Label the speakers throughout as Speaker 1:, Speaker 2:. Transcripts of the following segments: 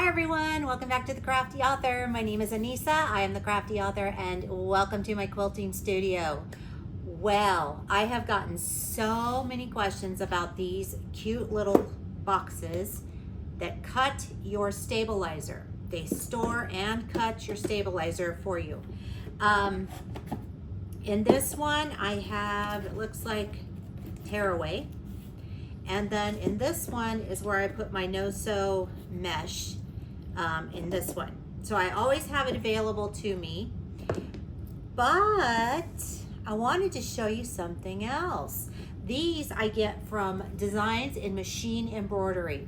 Speaker 1: Hi everyone, welcome back to the Crafty Author. My name is Anissa, I am the Crafty Author, and welcome to my quilting studio. Well, I have gotten so many questions about these cute little boxes that cut your stabilizer. They store and cut your stabilizer for you. In this one, I have, it looks like tearaway. And then in this one is where I put my no-sew mesh in this one. So I always have it available to me, but I wanted to show you something else. These I get from Designs in Machine Embroidery,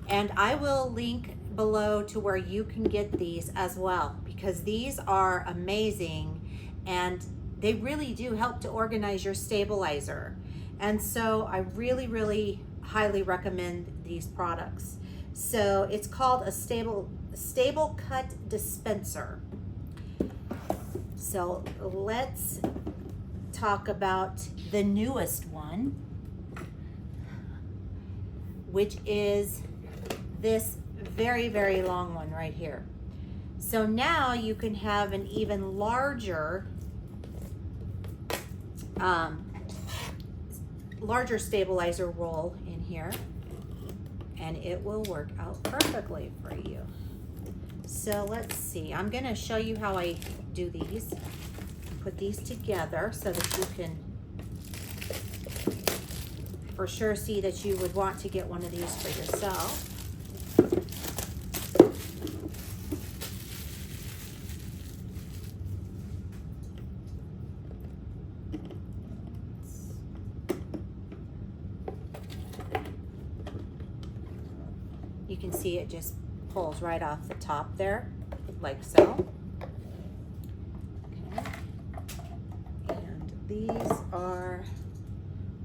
Speaker 1: and I will link below to where you can get these as well, because these are amazing and they really do help to organize your stabilizer. And so I really highly recommend these products. So it's called a StabilCut Dispenser. So let's talk about the newest one, which is this very long one right here. So now you can have an even larger larger stabilizer roll in here, and it will work out perfectly for you. So let's see, I'm going to show you how I do these. Put these together so that you can for sure see that you would want to get one of these for yourself. You can see it just pulls right off the top there, like so. Okay. And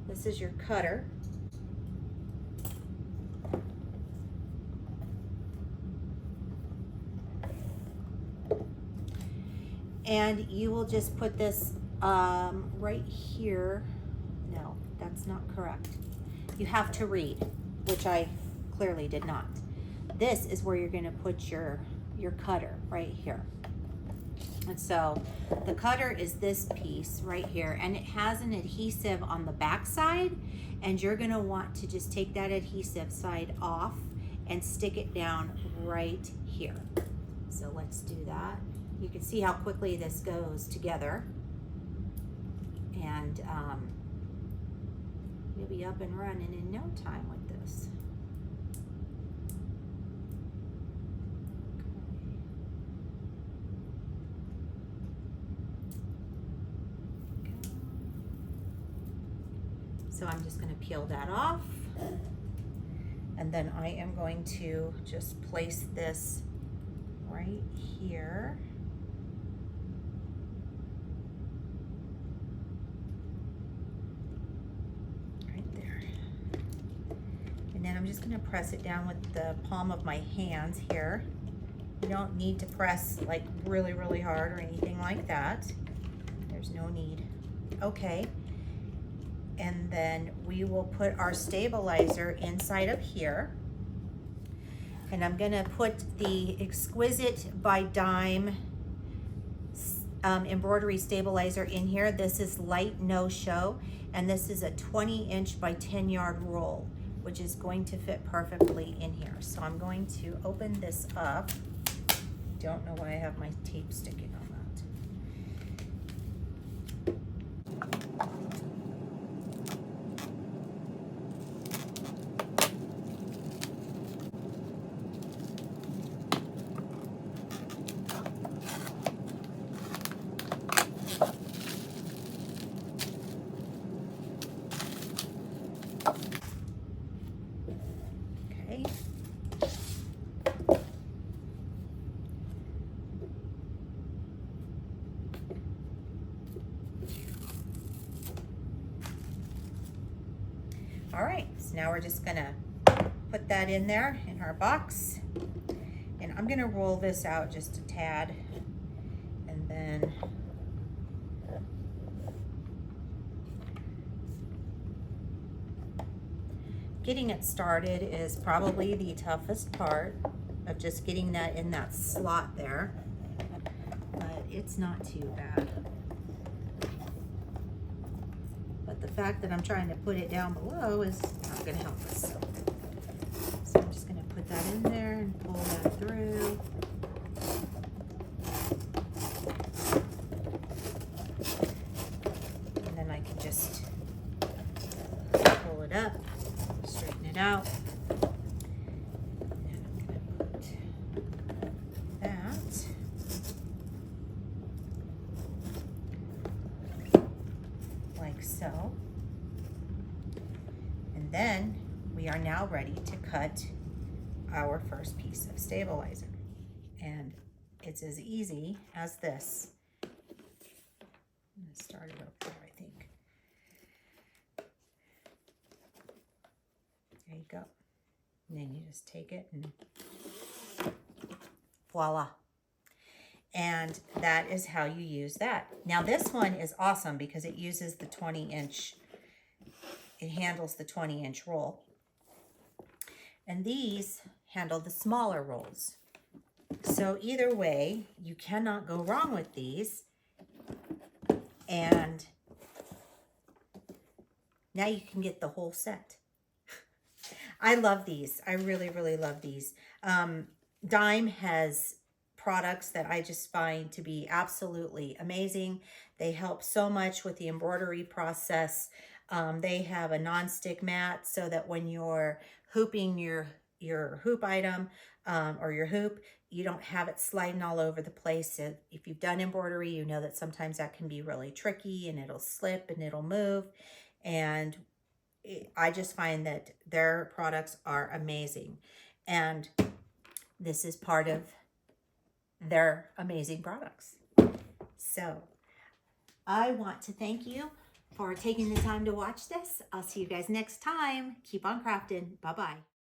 Speaker 1: this is your cutter. And you will just put this right here. No, that's not correct. You have to read, which I clearly did not. This is where you're going to put your cutter right here. And so the cutter is this piece right here, and it has an adhesive on the back side, and you're going to want to just take that adhesive side off and stick it down right here. So let's do that. You can see how quickly this goes together, and you'll be up and running in no time with this. So I'm just going to peel that off, and then I am going to just place this right here. Right there. And then I'm just going to press it down with the palm of my hands here. You don't need to press like really hard or anything like that. There's no need. Okay. And then we will put our stabilizer inside of here. And I'm gonna put the Exquisite by DIME embroidery stabilizer in here. This is light no-show, and this is a 20-inch by 10-yard roll, which is going to fit perfectly in here. So I'm going to open this up. Don't know why I have my tape sticking on that. Okay. All right, so now we're just gonna put that in there in our box, and I'm gonna roll this out just a tad, and then getting it started is probably the toughest part. of just getting that in that slot there, but it's not too bad. But the fact that I'm trying to put it down below is not going to help us. So I'm just going to put that in there and pull that through. And then I can just pull it up, straighten it out. And I'm going to put that like so. And then we are now ready to cut our first piece of stabilizer. And it's as easy as this. I'm going to start it up there, I think. There you go. And then you just take it and voila. And that is how you use that. Now this one is awesome because it uses the 20-inch, it handles the 20-inch roll. And these handle the smaller rolls. So either way, you cannot go wrong with these. And now you can get the whole set. I love these. I really, really love these. DIME has products that I just find to be absolutely amazing. They help so much with the embroidery process. They have a non-stick mat so that when you're hooping your hoop item or your hoop, you don't have it sliding all over the place. If you've done embroidery, you know that sometimes that can be really tricky and it'll slip and it'll move. And I just find that their products are amazing. And this is part of their amazing products. So I want to thank you for taking the time to watch this. I'll see you guys next time. Keep on crafting. Bye-bye.